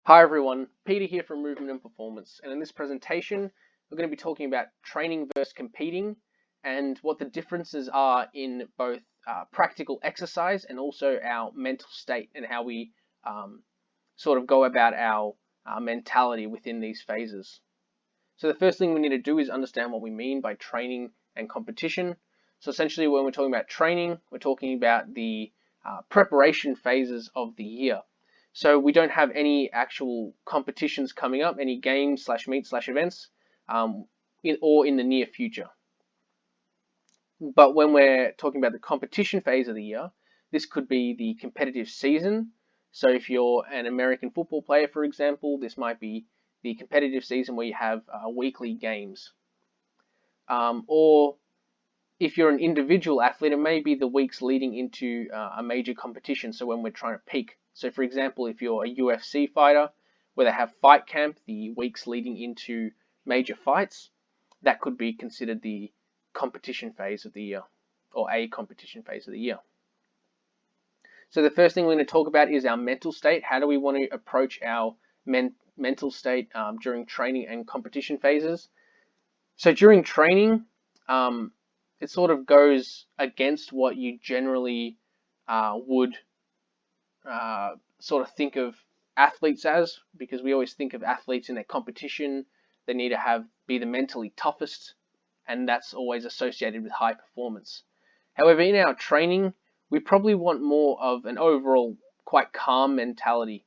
Hi everyone, Peter here from Movement and Performance, and in this presentation we're going to be talking about training versus competing and what the differences are in both practical exercise and also our mental state and how we sort of go about our mentality within these phases. So the first thing we need to do is understand what we mean by training and competition. So essentially when we're talking about training, we're talking about the preparation phases of the year. So we don't have any actual competitions coming up, any games / meets / events, or in the near future. But when we're talking about the competition phase of the year, this could be the competitive season. So if you're an American football player, for example, this might be the competitive season where you have weekly games. Or if you're an individual athlete, it may be the weeks leading into a major competition. So when we're trying to peak. So for example, if you're a UFC fighter, where they have fight camp, the weeks leading into major fights, that could be considered the competition phase of the year, or a competition phase of the year. So the first thing we're going to talk about is our mental state. How do we want to approach our mental state during training and competition phases? So during training, it sort of goes against what you generally would sort of think of athletes as, because we always think of athletes in their competition. They need to be the mentally toughest, and that's always associated with high performance. However, in our training, we probably want more of an overall quite calm mentality,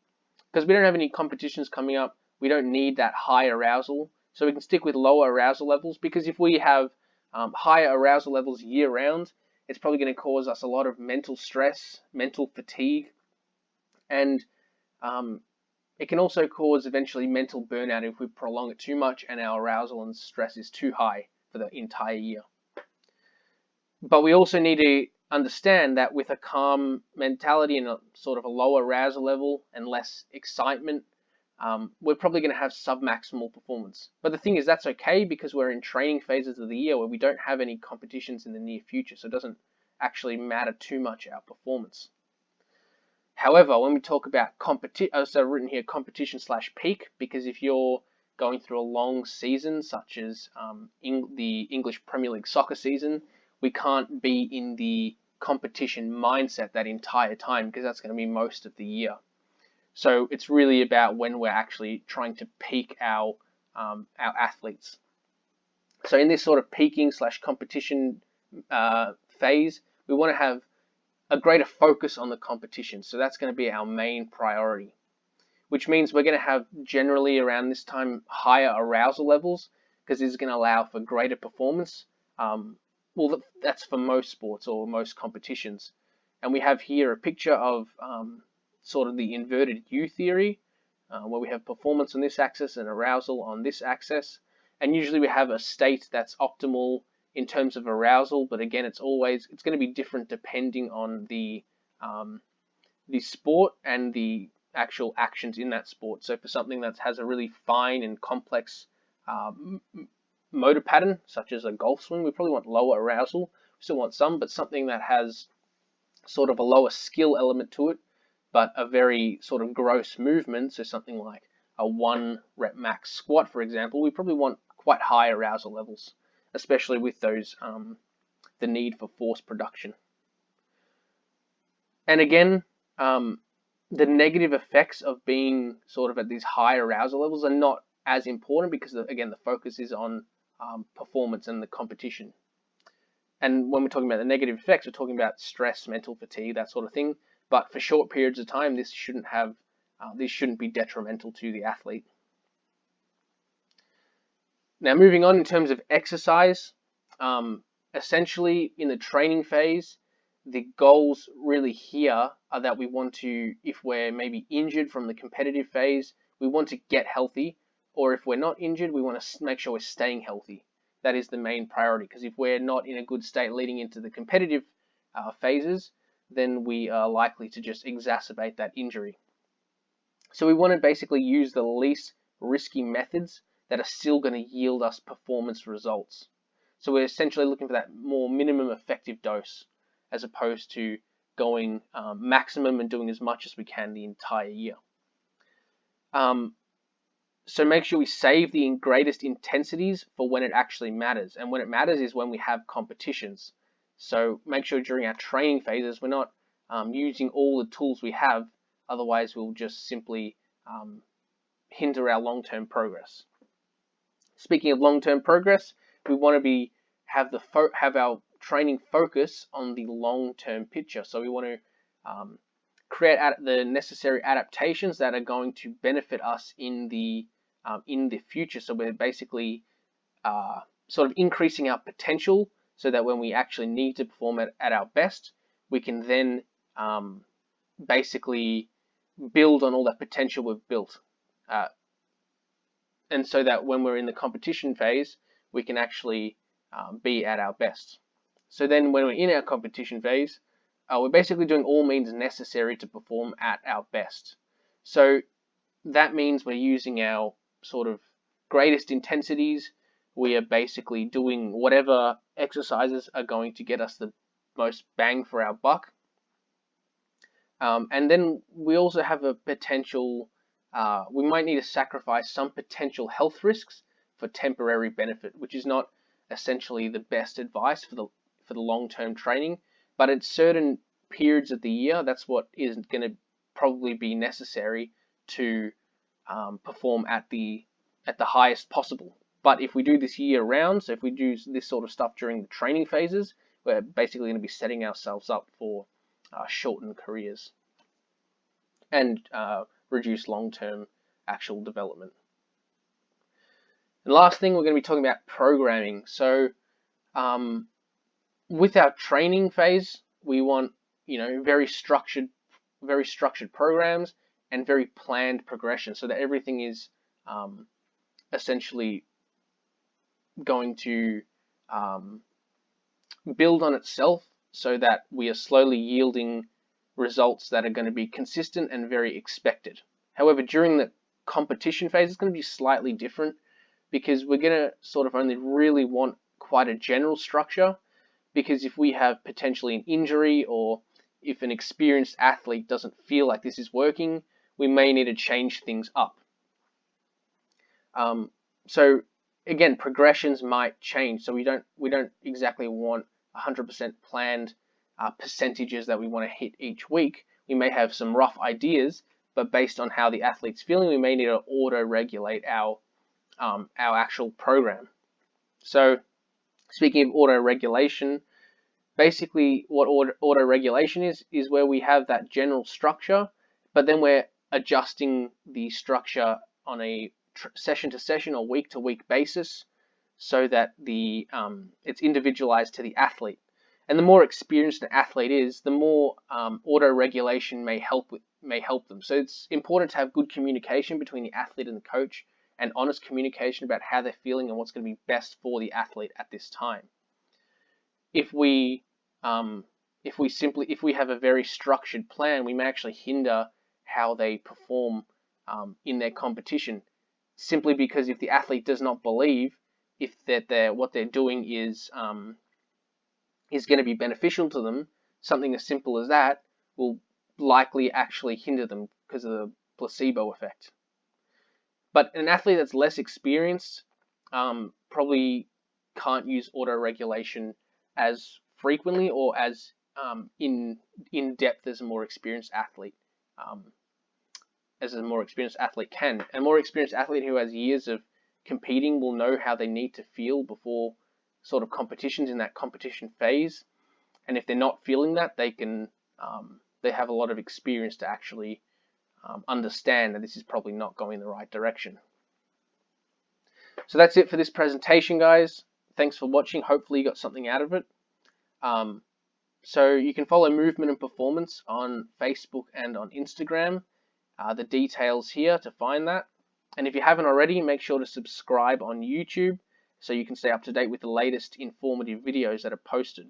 because we don't have any competitions coming up. We don't need that high arousal, so we can stick with lower arousal levels, because if we have higher arousal levels year round, it's probably going to cause us a lot of mental stress, mental fatigue, and it can also cause eventually mental burnout if we prolong it too much and our arousal and stress is too high for the entire year. But we also need to understand that with a calm mentality and a sort of a lower arousal level and less excitement, we're probably going to have submaximal performance. But the thing is, that's okay, because we're in training phases of the year where we don't have any competitions in the near future, so it doesn't actually matter too much our performance. However, when we talk about competition, so written here competition / peak, because if you're going through a long season, such as the English Premier League soccer season, we can't be in the competition mindset that entire time, because that's going to be most of the year. So it's really about when we're actually trying to peak our athletes. So in this sort of peaking / competition phase, we want to have a greater focus on the competition. So that's going to be our main priority, which means we're going to have generally around this time higher arousal levels, because this is going to allow for greater performance. Well, that's for most sports or most competitions. And we have here a picture of sort of the inverted U theory, where we have performance on this axis and arousal on this axis. And usually we have a state that's optimal in terms of arousal, but again, it's going to be different depending on the sport and the actual actions in that sport. So for something that has a really fine and complex motor pattern, such as a golf swing, we probably want lower arousal. We still want some, but something that has sort of a lower skill element to it, but a very sort of gross movement, so something like a 1 rep max squat, for example, we probably want quite high arousal levels, especially with those the need for force production. And again, the negative effects of being sort of at these high arousal levels are not as important, because again, the focus is on performance and the competition. And when we're talking about the negative effects, we're talking about stress, mental fatigue, that sort of thing. But for short periods of time, this shouldn't be detrimental to the athlete. Now, moving on in terms of exercise, essentially in the training phase, the goals really here are that we want to, if we're maybe injured from the competitive phase, we want to get healthy, or if we're not injured, we want to make sure we're staying healthy. That is the main priority, because if we're not in a good state leading into the competitive phases, then we are likely to just exacerbate that injury. So we want to basically use the least risky methods that are still going to yield us performance results. So we're essentially looking for that more minimum effective dose, as opposed to going maximum and doing as much as we can the entire year. So make sure we save the greatest intensities for when it actually matters. And when it matters is when we have competitions. So make sure during our training phases we're not using all the tools we have. Otherwise, we'll just simply hinder our long-term progress. Speaking of long-term progress, we want to have our training focus on the long-term picture. So we want to create the necessary adaptations that are going to benefit us in the future. So we're basically sort of increasing our potential so that when we actually need to perform at our best, we can then basically build on all that potential we've built. And so that when we're in the competition phase, we can actually be at our best. So then when we're in our competition phase, we're basically doing all means necessary to perform at our best. So that means we're using our sort of greatest intensities. We are basically doing whatever exercises are going to get us the most bang for our buck. And then we also have a potential, we might need to sacrifice some potential health risks for temporary benefit, which is not essentially the best advice for the long-term training, but at certain periods of the year, that's what is going to probably be necessary to perform at the highest possible. But if we do this year round, so if we do this sort of stuff during the training phases, we're basically going to be setting ourselves up for shortened careers and reduce long-term actual development. And last thing, we're going to be talking about programming. So with our training phase, we want very structured programs and very planned progression, so that everything is essentially going to build on itself, so that we are slowly yielding results that are going to be consistent and very expected. However, during the competition phase, it's going to be slightly different, because we're going to sort of only really want quite a general structure, because if we have potentially an injury, or if an experienced athlete doesn't feel like this is working, we may need to change things up. So again, progressions might change. So we don't exactly want 100% planned percentages that we want to hit each week. We may have some rough ideas, but based on how the athlete's feeling, we may need to auto-regulate our actual program. So speaking of auto-regulation, basically what auto-regulation is where we have that general structure, but then we're adjusting the structure on a session to session or week to week basis, so that it's individualized to the athlete. And the more experienced an athlete is, the more auto-regulation may help them. So it's important to have good communication between the athlete and the coach, and honest communication about how they're feeling and what's going to be best for the athlete at this time. If we have a very structured plan, we may actually hinder how they perform in their competition, simply because if the athlete does not believe what they're doing is going to be beneficial to them, something as simple as that will likely actually hinder them because of the placebo effect. But an athlete that's less experienced probably can't use auto-regulation as frequently or as in depth as a more experienced athlete. Can. A more experienced athlete who has years of competing will know how they need to feel before sort of competitions in that competition phase, and if they're not feeling that, they have a lot of experience to actually understand that this is probably not going in the right direction. So that's it for this presentation, guys. Thanks for watching. Hopefully you got something out of it. So you can follow Movement and Performance on Facebook and on Instagram. The details here to find that. And if you haven't already, make sure to subscribe on YouTube so you can stay up to date with the latest informative videos that are posted.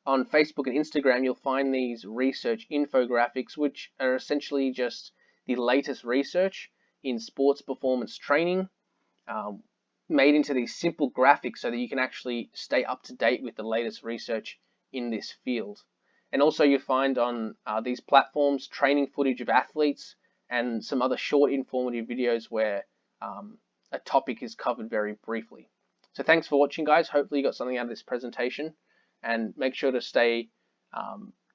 On Facebook and Instagram, you'll find these research infographics, which are essentially just the latest research in sports performance training, made into these simple graphics so that you can actually stay up to date with the latest research in this field. And also you find on these platforms training footage of athletes and some other short informative videos where a topic is covered very briefly. So thanks for watching, guys. Hopefully you got something out of this presentation, and make sure to stay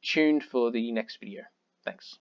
tuned for the next video. Thanks.